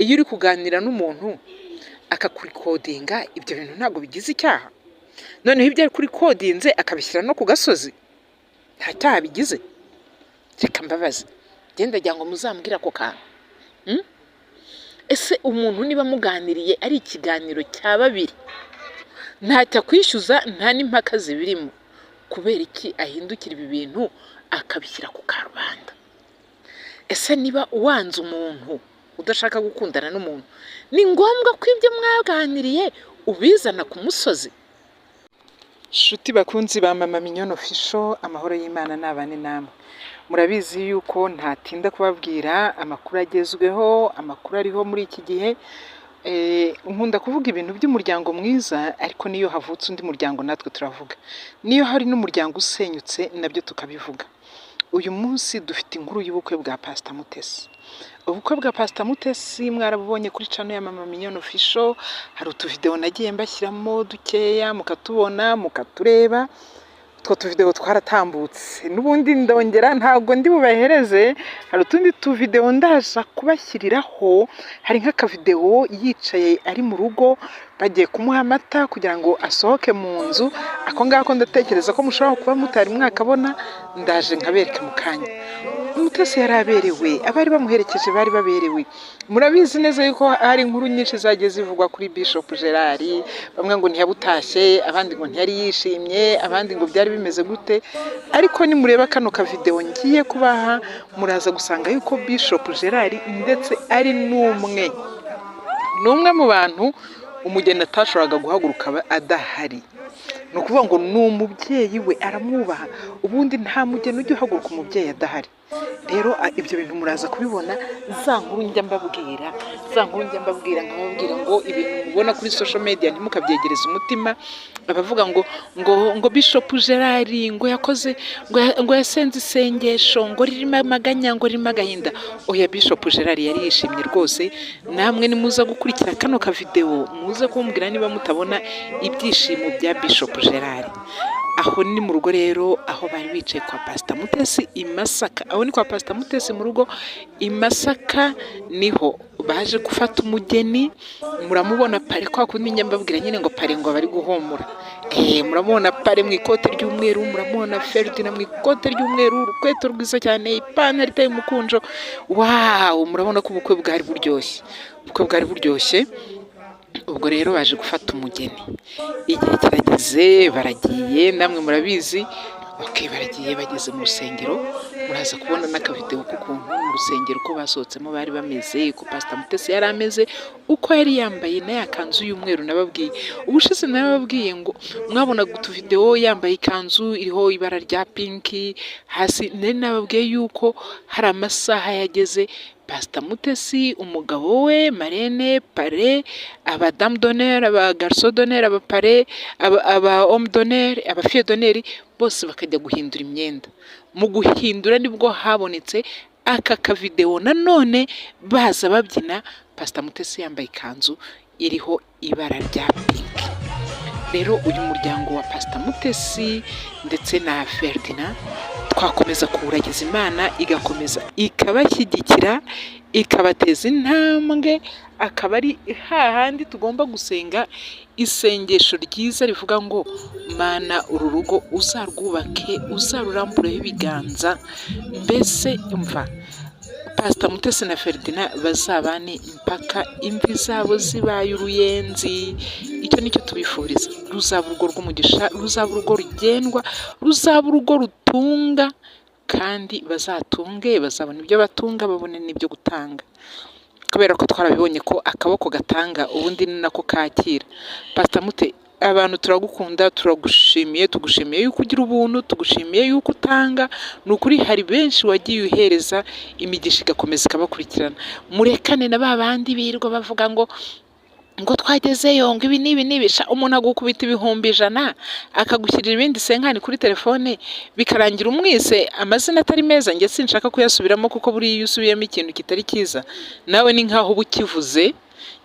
iyo uri kuganira n'umuntu akakurikodinga, ibyo bintu ntabwo bigize icyaha? Noneho ibyo ari kuri kodinze akabishyira no ku gasozi, nta cyaha bigize? Reka mbabaze, genda jya ngo muzambwira ako kantu. Ese umuntu niba muganiriye ari ikiganiro cya babiri, ntacyo akwishyuza, nta n'impaka zibirimo, kubera iki ahindukira ibi bintu akabishyira ku karubanda? Ese niba uwanze umuntu, udashaka gukundana n'umuntu, ni ngombwa ko ibyo mwaganiriye ubizana ku musozi? Shuti bakunzi ba Mama Mignone Official, amahoro y'Imana nabane namwe. Murabizi yuko ntatinda kubabwira amakuru agezweho, amakuru ariho muri iki gihe. Nkunda kuvuga ibintu by'umuryango mwiza, ariko niyo havutse undi muryango natwe turavuga. Niyo hari n'umuryango usenyutse nabyo tukabivuga. Uyu munsi dufite inkuru y'ubukwe bwa Pastor Mutesi. Ubukwe bwa Pastor Mutesi mwarabubonye kuri channel ya Mama Mignone Official. Hari utuvideo nagiye mbashyiramo dukeya mukatubona mukatureba. Utwo tuvideo twaratambutse, n'ubundi ndongera ntabwo ndi bubahereze. Hari utundi tuvideo ndaza kubashyiriraho. Hari nk'akavideo yicaye ari mu rugo bagiye kumuha amata kugira ngo asohoke mu nzu. Ako ngako ndatekereza ko mushobora kuba mutari mwakabona, ndaje nkabereka mu kanya. Mutesi yaraberewe, abari bamuherekeje bari baberewe. Murabizi neza yuko hari inkuru nyinshi zagiye zivugwa kuri Bishop Gerard, bamwe ngo ntiyabutashye, abandi ngo ntiyari yishimye, abandi ngo byari bimeze gute. Ariko nimureba kano ka video ngiye kubaha, muraza gusanga yuko Bishop Gerard ndetse ari n'umwe mu bantu umugeni atashoboraga guhaguruka adahari. Ni ukuvuga ngo ni umubyeyi we, aramwubaha. Ubundi nta mugeni ujya uhaguruka umubyeyi adahari. Rero ibyo bintu muraza kubibona, za nkuru njya mbabwira nkababwira ngo ibintu mubona kuri social media ntimukabyegereza umutima. Abavuga ngo Bishop Gerard ngo yakoze ngo yasenze isengesho ngo ririmo amaganya ngo ririmo agahinda. Oya, Bishop Gerard yari yishimye rwose. Namwe nimuza gukurikira kano ka video muze kumbwira niba mutabona ibyishimo bya Bishop Gerard. Aho ni mu rugo rero, aho bari bicaye kwa Pastor Mutesi i Masaka. Aho ni kwa Pastor Mutesi mu rugo i Masaka, niho baje gufata umugeni. Muramubona pare, kwa kundi njya mbabwira nyine ngo pare ngo bari guhomura. Muramubona pare mu ikote ry'umweru, muramubona Ferdinand mu ikote ry'umweru, urukweto rwiza cyane, ipantaro iteye umukunjo. Wow, murabona ko ubukwe bwari buryoshye. Ubwo rero baje gufata umugeni, igihe kirageze baragiye, namwe murabizi. Baragiye, bageze mu rusengero. Muraza kubona n'akavideo k'ukuntu mu rusengero ko basohotsemo bari bameze, ko Pastor Mutesi yari ameze, uko yari yambaye na ya kanzu y'umweru nababwiye. Ubushize nababwiye ngo mwabonaga utuvideo yambaye ikanzu iriho ibara rya pinki hasi. Nari nababwiye yuko hari amasaha yageze Pastor Mutesi, umugabo we, marene, pare, abadamu d'honneur, aba garçon d'honneur, aba pare, aba homme d'honneur, aba fille d'honneur, bose bakajya guhindura imyenda. Mu guhindura nibwo habonetse aka kavideo nanone baza babyina, Pastor Mutesi yambaye ikanzu iriho ibara rya pink. Rero uyu muryango wa Pastor Mutesi ndetse na Ferdinand twakomeza kuwuragiza Imana igakomeza ikabashyigikira, ikabateza intambwe. Akaba ari hahandi tugomba gusenga isengesho ryiza rivuga ngo Mana, uru rugo uzarwubake, uzarurambureho ibiganza. Mbese umva, Pastor Mutesi na Ferdinand bazabane impaka imvi zabo zibaye uruyenzi. Icyo nicyo tubifuriza. Ruzaba urugo rw'umugisha, ruzaba urugo rugendwa, ruzaba urugo rutunga, kandi bazatunge, bazabona ibyo batunga, babone n'ibyo gutanga. Kubera ko twarabibonye ko akaboko gatanga ubundi ni nako kakira. Pastor Mutesi, abantu turagukunda, turagushimiye, tugushimiye yuko ugira ubuntu, tugushimiye yuko utanga. Nukuri hari benshi wagiye uhereza imigisha igakomeza ikabakurikirana. Murekane na babandi birirwa bavuga ngo twagezeyo ngo ibi nibisha. Umuntu agukubita ibihumbi 100 akagushyirira ibindi senkani kuri telefone, bikarangira umwise amazina atari meza. Nge sinshaka kuyasubiramo kuko buri iyo usubiyemo ikintu kitari cyiza nawe ni nkaho bukivuze.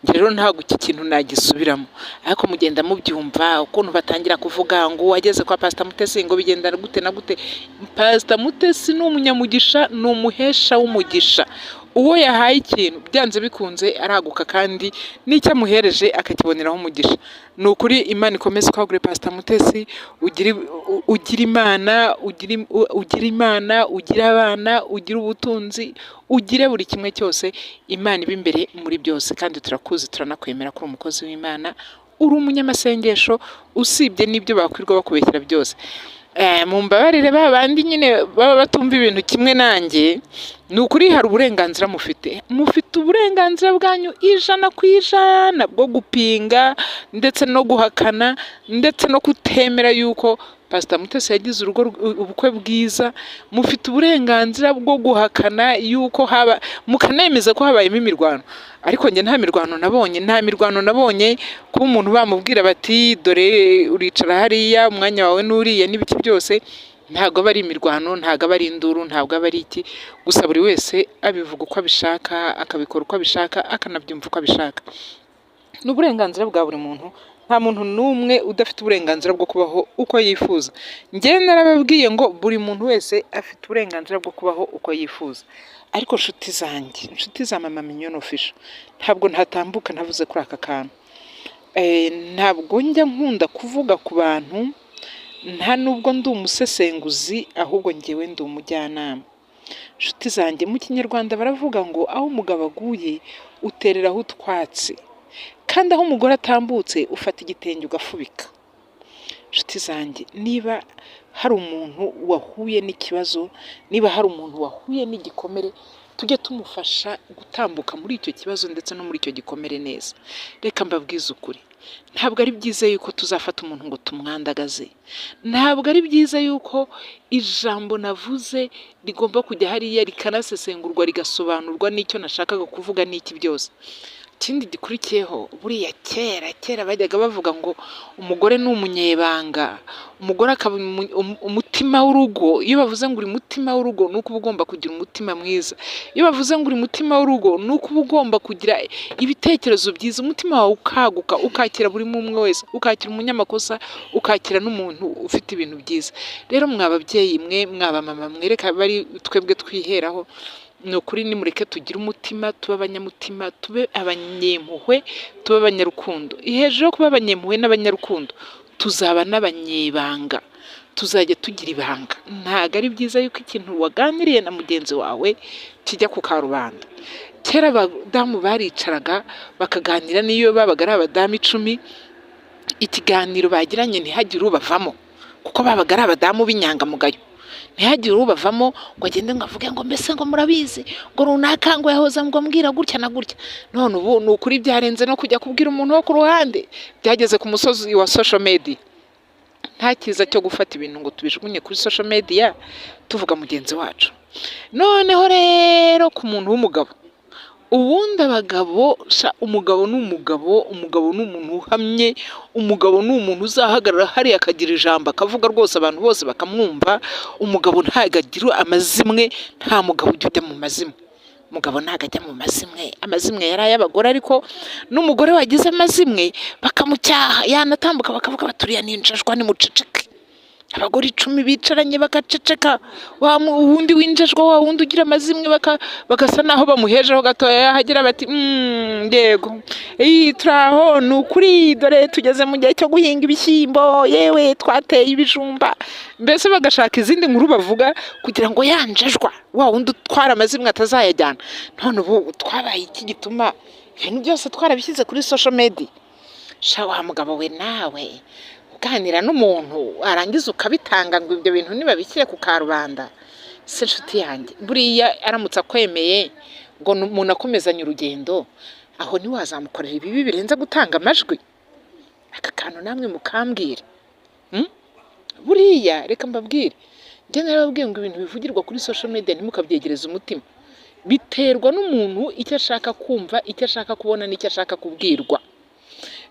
Rero ntago iki kintu nagisubiramo, ariko mugenda mubyumva ukuntu batangira kuvuga ngo wageze kwa Pastor Mutesi ngo bigenda gute na gute. Pastor Mutesi ni umunyamugisha, ni umuhesha w'umugisha. uwo yahaye ikintu byanze bikunze araguka kandi n'icyo amuhereje akakiboneraho umugisha. Ni ukuri Imana ikomeze kwagure Pastor Mutesi, ugira Imana, ugira abana, ugira ubutunzi, ugire buri kimwe cyose, Imana iba imbere muri byose. Kandi turakuzi turanakwemera ko uri umukozi w'Imana, uri umunyamasengesho, usibye n'ibyo bakwirwa bakubeshyira byose. Mumbabarire babandi nyine baba batumva ibintu kimwe nanjye, ni ukuri hari uburenganzira mufite uburenganzira bwanyu 100% bwo gupinga ndetse no guhakana ndetse no kutemera yuko Pastor Mutesi yagize ubukwe bwiza. Mufite uburenganzira bwo guhakana yuko mukanemeza ko habayemo imirwano, ariko njye nta mirwano nabonye kuba umuntu bamubwira bati dore uricara hariya umwanya wawe nuriye n'ibiki byose. Ntabwo bari imirwano, ntabwo bari induru, ntabwo bari iki, gusa buri wese abivuga uko abishaka, akabikora uko abishaka, akanabyumva uko abishaka. N'uburenganzira bwa buri muntu, nta muntu n'umwe udafite uburenganzira bwo kubaho uko yifuza. Njye narababwiye ngo buri muntu wese afite uburenganzira bwo kubaho uko yifuza. Ariko inshuti za Mama Mignonne Official, ntabwo ntatambuka ntavuze kuri aka kantu. Ntabwo njya nkunda kuvuga ku bantu, nta nubwo ndi umusesenguzi, ahubwo njyewe ndi umujyanama. Inshuti zanjye, mu Kinyarwanda baravuga ngo aho umugabo aguye utereraho utwatsi, kandi aho umugore atambutse ufata igitenge ugafubika. Inshuti zanjye, niba hari umuntu wahuye n'ikibazo, niba hari umuntu wahuye n'igikomere, tujye tumufasha gutambuka muri icyo kibazo ndetse no muri icyo gikomere neza. Reka mbabwize ukuri, ntabwo ari byiza yuko tuzafata umuntu ngo tumwandagaze. Ntabwo ari byiza yuko ijambo navuze rigomba kujya hariya rikanasesengurwa rigasobanurwa n'icyo nashakaga kuvuga n'iki byose. Ikindi gikurikiyeho, buriya kera bajyaga bavuga ngo umugore ni umunyebanga, umugore akaba umutima w'urugo. Iyo bavuze ngo uri mutima w'urugo, ni uko uba ugomba kugira umutima mwiza. Iyo bavuze ngo uri mutima w'urugo, ni uko uba ugomba kugira ibitekerezo byiza, umutima wawe ukaguka, ukakira buri umwe wese, ukakira umunyamakosa, ukakira n'umuntu ufite ibintu byiza. Rero mwababyeyi mwe, mwaba mama mwe, reka bari twebwe twiheraho. Ni ukuri nimureke tugire umutima, tube abanyamutima, tube abanyempuhwe, tube abanyarukundo. Hejuru yo kuba abanyempuhwe n'abanyarukundo, tuzaba n'abanyebanga, tuzajya tugira ibanga. Ntabwo ari byiza yuko ikintu waganiriye na mugenzi wawe kijya ku karubanda. Kera abadamu baricaraga bakaganira, n'iyo babaga ari abadamu 10, ikiganiro bagiranye ntihagire ubavamo, kuko babaga ari abadamu b'inyangamugayo. Ntihagire ubavamo ngo agende ngo avuge ngo mbese ngo murabizi ngo runaka ngo yahoza ngo mbwira gutya na gutya. None ubu ni ukuri byarenze no kujya kubwira umuntu wo ku ruhande, byageze ku musozi wa social media. Nta kiza cyo gufata ibintu ngo tubijugunye kuri social media tuvuga mugenzi wacu. Noneho rero ku muntu w'umugabo, ubundi abagabo, umugabo ni umugabo ni umuntu uhamye, umugabo ni umuntu uzahagarara hari akagira ijambo akavuga rwose abantu bose bakamwumva. Umugabo ntago agira amazimwe, nta mugabo ujya mu mazimwe. Umugabo ntago ajya mu mazimwe, amazimwe yari ay'abagore, ariko n'umugore wagize amazimwe bakamucyaha, yanatambuka bakavuga baturiya ninjajwa nimuceceke. Abagore 10 bicaranye bakaceceka, wa wundi winjajwa, wa wundi ugira amazimwe bagasa naho bamuhejeho gatoya, hagira bati yego turaho, ni ukuri dore tugeze mu gihe cyo guhinga ibishyimbo, yewe twateye ibijumba. Mbese bagashaka izindi nkuru bavuga kugira ngo yanjajwa, wa wundi utwara amazimwe atazayajyana. None ubu twabaye iki gituma ibintu byose twarabishyize kuri social media? Wa mugabo we nawe uganira n'umuntu arangiza ukabitanga ngo ibyo bintu nibabishyire ku karubanda. Se nshuti yanjye, buriya aramutse akwemeye ngo umuntu akomezanye urugendo, aho ntiwazamukorera ibibi birenze gutanga amajwi? Aka kantu namwe mukambwira. Buriya reka mbabwire, njye narababwiye ngo ibintu bivugirwa kuri social media ntimukabyegereza umutima. Biterwa n'umuntu icyo ashaka kumva, icyo ashaka kubona n'icyo ashaka kubwirwa.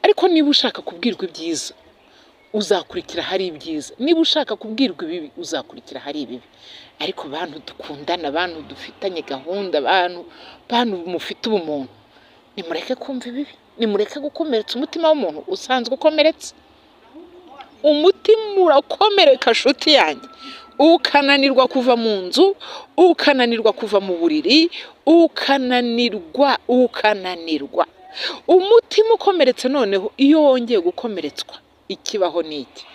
Ariko niba ushaka kubwirwa ibyiza, uzakurikira hari ibyiza. Niba ushaka kubwirwa ibibi, uzakurikira hari ibibi. Ariko bantu dukundana, bantu dufitanye gahunda, bantu mufite ubumuntu, nimureke kumva ibibi, nimureke gukomeretsa umutima w'umuntu usanzwe ukomeretse. Umutima urakomereka nshuti yanjye, ukananirwa kuva mu nzu, ukananirwa kuva mu buriri, ukananirwa. Umutima ukomeretse noneho iyo wongeye gukomeretswa ikibaho ni iki?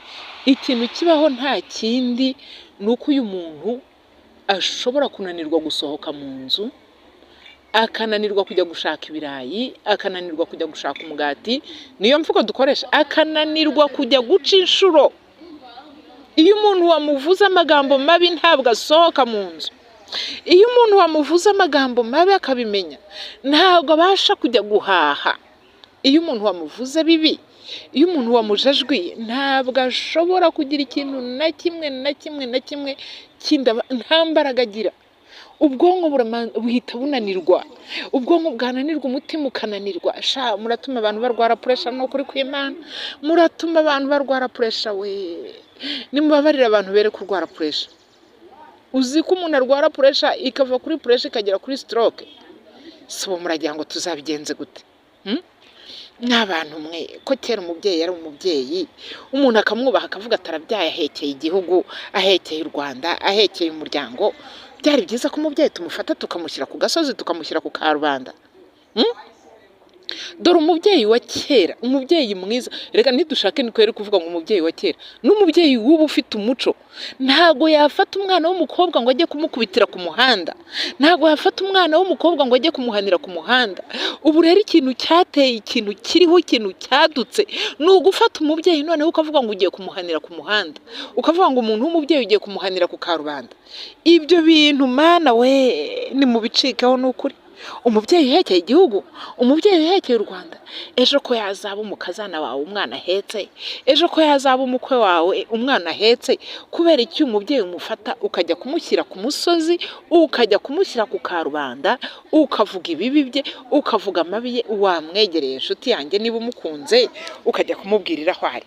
Ikintu kibaho nta kindi ni uko uyu muntu ashobora kunanirwa gusohoka mu nzu, akananirwa kujya gushaka ibirayi, akananirwa kujya gushaka umugati, niyo mvugo dukoresha, akananirwa kujya guca inshuro. Iyo umuntu wamuvuze amagambo mabi ntabwo asohoka mu nzu. Iyo umuntu wamuvuze amagambo mabi akabimenya ntabwo abasha kujya guhaha. Iyo umuntu wamuvuze bibi, iyo umuntu wamujajwiye ntabwo ashobora kugira ikintu na kimwe nta mbaraga agira. Ubwonko buhita bunanirwa, ubwonko bwananirwa, umutima ukananirwa. Muratuma abantu barwara pressure, no kuri kw'Imana muratuma abantu barwara pressure. We nimubabarira abantu bere kurwara pressure. Uzi ko umuntu arwara pressure ikava kuri pressure ikagera kuri stroke? Sibo muragira ngo tuzabigenze gute? N'abantu mwe ko kera umubyeyi yari umubyeyi, umuntu akamwubaha akavuga atarabyaye, ahekeye igihugu, ahekeye u Rwanda, ahekeye umuryango. Byari byiza ko umubyeyi tumufata tukamushyira ku gasozi, tukamushyira ku karubanda. Dore umubyeyi wa kera, umubyeyi mwiza. Reka ntidushake nikwere kuvuga ngo umubyeyi wa kera, n'umubyeyi w'ubu ufite umuco. Ntago yafata umwana w'umukobwa ngo ajye kumukubitira ku muhanda, ntago yafata umwana w'umukobwa ngo ajye kumuhanira ku muhanda. Ubu rero ikintu cyateye, ikintu kiriho, ikintu cyadutse ni ugufata umubyeyi noneho ukavuga ngo ugiye kumuhanira ku muhanda, ukavuga ngo umuntu w'umubyeyi ugiye kumuhanira ku karubanda. Ibyo bintu mana we ni mu bicikaho n'ukuri. Umubyeyi uhekeye igihugu, umubyeyi uhekeye u Rwanda, ejo ko yazaba umukazana wawe umwana ahetse, ejo ko yazaba umukwe wawe umwana ahetse, kubera iki umubyeyi umufata ukajya kumushyira ku musozi, ukajya kumushyira ku karubanda, ukavuga ibibi bye, ukavuga amabi ye. Wamwegereye inshuti yanjye niba umukunze ukajya kumubwirira aho ari.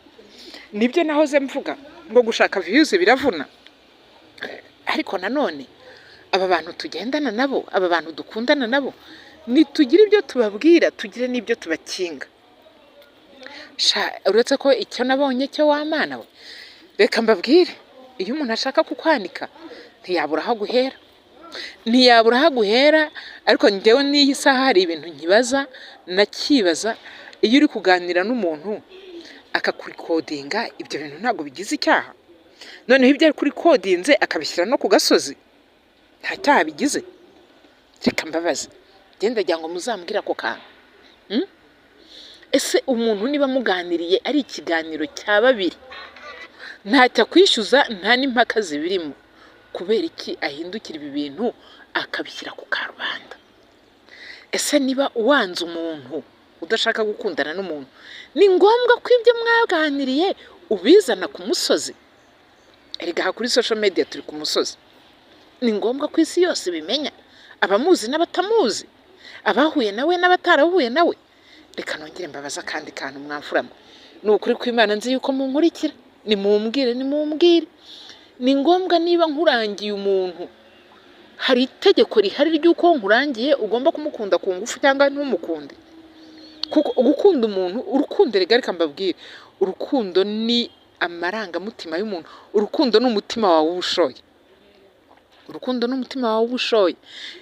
Nibyo nahoze mvuga ngo gushaka views biravuna, ariko nanone aba bantu tugendana nabo, aba bantu dukundana nabo, nitugira ibyo tubabwira tugire n'ibyo tubakinga. Uretse ko icyo nabonye cyo wamana we, reka mbabwire, iyo umuntu ashaka kukwanika ntiyabura aho guhera. Ariko njyewe n'iyi saha hari ibintu nkibaza, nakibaza. Iyo uri kuganira n'umuntu akakurikodinga, ibyo bintu ntabwo bigize icyaha? Noneho ibyo ari kuri kodinze akabishyira no ku gasozi, nta cyaha bigize? Reka mbabaze, genda jya ngo muzambwira ako kantu. Ese umuntu niba muganiriye ari ikiganiro cya babiri, ntacyo akwishyuza, nta n'impaka zibirimo, kubera iki ahindukira ibi bintu akabishyira ku karubanda? Ese niba uwanze umuntu, udashaka gukundana n'umuntu, ni ngombwa ko ibyo mwaganiriye ubizana ku musozi? Erega kuri social media turi ku musozi. Ni ngombwa ko isi yose bimenya, abamuzi n'abatamuzi, abahuye nawe n'abatarahuye nawe. Reka nongere mbabaza kandi kantu mwamfuramo, ni ukuri kw'Imana nzi yuko munkurikira, nimumbwire. Ni ngombwa niba nkurangiye umuntu, hari itegeko rihari ry'uko nkurangiye ugomba kumukunda ku ngufu cyangwa ntumukunde? Kuko gukunda umuntu, urukundo reka mbabwire, urukundo ni amarangamutima y'umuntu. Urukundo ni umutima wawe ubushoye. Urukundo n'umutima wawe ubushoye.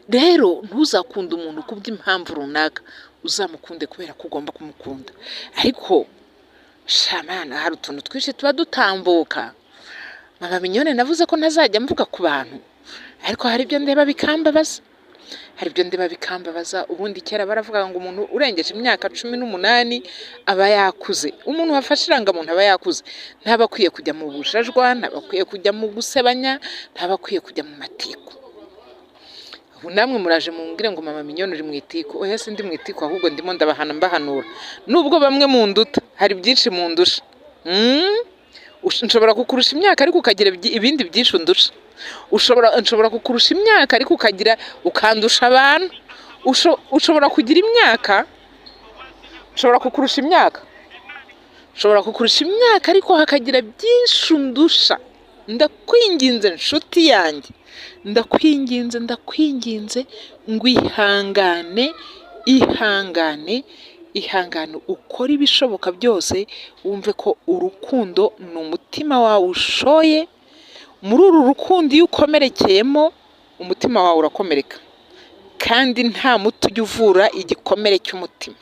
Rero ntuzakunde umuntu kubw'impamvu runaka, uzamukunde kubera ko ugomba kumukunda. Ariko shamana, hari utuntu twinshi tuba dutambuka. Mama Mignone navuze ko ntazajya mvuga ku bantu, ariko hari ibyo ndeba bikambabaza. Ubundi kera baravuga ngo umuntu urengeje imyaka 18 aba yakuze. Umuntu wafashe irangamuntu aba yakuze. Ntaba akwiye kujya mu bujajwa, ntaba akwiye kujya mu gusebanya, ntaba akwiye kujya mu matiku. Ubu namwe muraje mumbwire ngo Mama Mignone uri mu itiku. Oya, sindi mu itiku, ahubwo ndimo mbahanura. Nubwo bamwe munduta, hari byinshi mundusha. Nshobora kukurusha imyaka ariko ukagira ibindi byinshi undusha. Nshobora kukurusha imyaka ariko ukandusha abantu. Ushobora kugira imyaka, nshobora kukurusha imyaka ariko hakagira byinshi undusha. Ndakwinginze nshuti yanjye, ndakwinginze ngo ihangane ukora ibishoboka byose, wumve ko urukundo ni umutima wawe ushoye, muri uru rukundo iyo ukomerekeyemo umutima wawe urakomereka, kandi nta muti ujya uvura igikomere cy'umutima.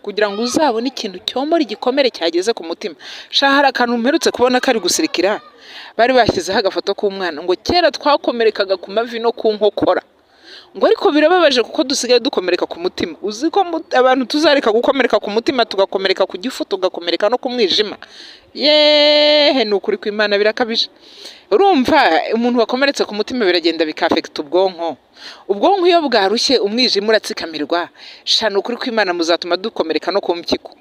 Kugira ngo uzabone ikintu cyomora igikomere cyageze ku mutima, hari akantu mperutse kubona kari gusirikira, bari bashyizeho agafoto k'umwana ngo kera twakomerekaga ku mavi no ku nkokora, ngo ariko birababaje kuko dusigaye dukomereka ku mutima. Uzi ko abantu tuzareka gukomereka ku mutima tugakomereka ku gifu, tugakomereka no ku mwijima? Yehe, ni ukuri kw'Imana birakabije. Urumva umuntu wakomeretse ku mutima biragenda bikafekita ubwonko iyo bwarushye umwijima uratsikamirwa. Ni ukuri kw'Imana muzatuma dukomereka no ku mpyiko.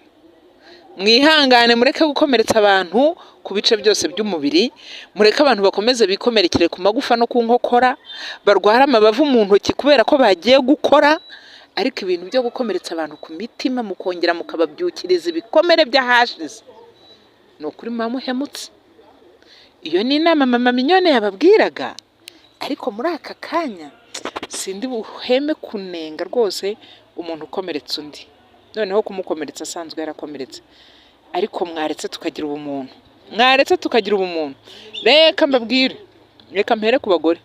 Mwihangane, mureke gukomeretsa abantu ku bice byose by'umubiri, mureke abantu bakomeze bikomerekere ku magufa no ku nkokora, barwara amabavu mu ntoki kubera ko bagiye gukora. Ariko ibintu byo gukomeretsa abantu ku mitima mukongera mukababyukiriza ibikomere by'ahashize, ni ukuri muba muhemutse. Iyo ni inama mama Mignone yababwiraga, ariko muri aka kanya sindi buheme kunenga rwose umuntu ukomeretsa undi, noneho kumukomeretsa asanzwe yarakomeretse. Ariko mwaretse tukagira ubumuntu, reka mbabwire, reka mpere ku bagore.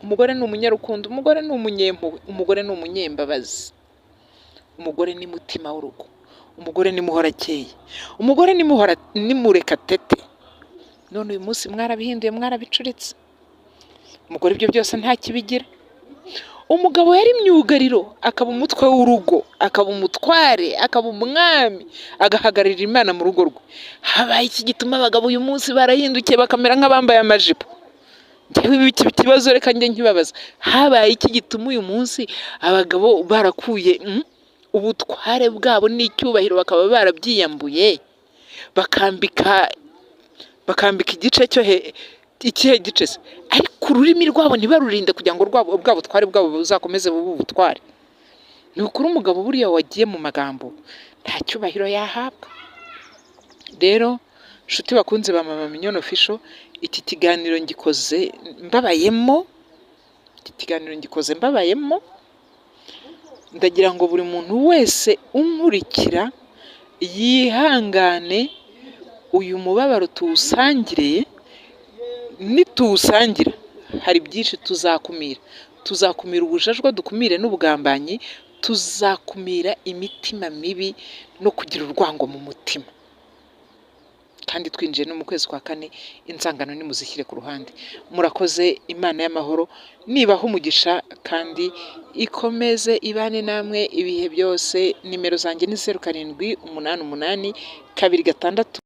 Umugore ni umunyarukundo, umugore ni umunyempuhwe, umugore ni umunyembabazi, umugore ni mutima w'urugo, umugore ni muhorakeye, umugore ni murekatete. None uyu munsi mwarabihinduye, mwarabicuritse. Umugore ibyo byose nta kibigira. Umugabo yari myugariro, akaba umutwe w'urugo, akaba umutware, akaba umwami, agahagararira Imana mu rugo rwe. Habaye iki gituma abagabo uyu munsi barahindukiye bakamera nk'abambaye amajipo? Njyewe iki kibazo reka njye nkibabaza, habaye iki gituma uyu munsi abagabo barakuye ubutware bwabo n'icyubahiro bakaba barabyiyambuye, bakambika igice cyo ikihe gice se? Ariko ururimi rwabo ntibarurinde kugira ngo bwa butware bwabo buzakomeze bube ubutware. Ni ukuri umugabo buriya wagiye mu magambo nta cyubahiro yahabwa. Rero nshuti bakunze ba Mama Mignone Official, iki kiganiro ngikoze mbabayemo, ndagira ngo buri muntu wese unkurikira yihangane, uyu mubabaro tuwusangire. Nituwusangira hari byinshi tuzakumira ubujajwa, dukumire n'ubugambanyi, tuzakumira imitima mibi no kugira urwango mu mutima. Kandi twinjiye no mu kwezi kwa kane, inzangano nimuzishyire ku ruhande. Murakoze, Imana y'amahoro nibaho umugisha kandi ikomeze ibane namwe ibihe byose. Nimero zanjye ni 0788 226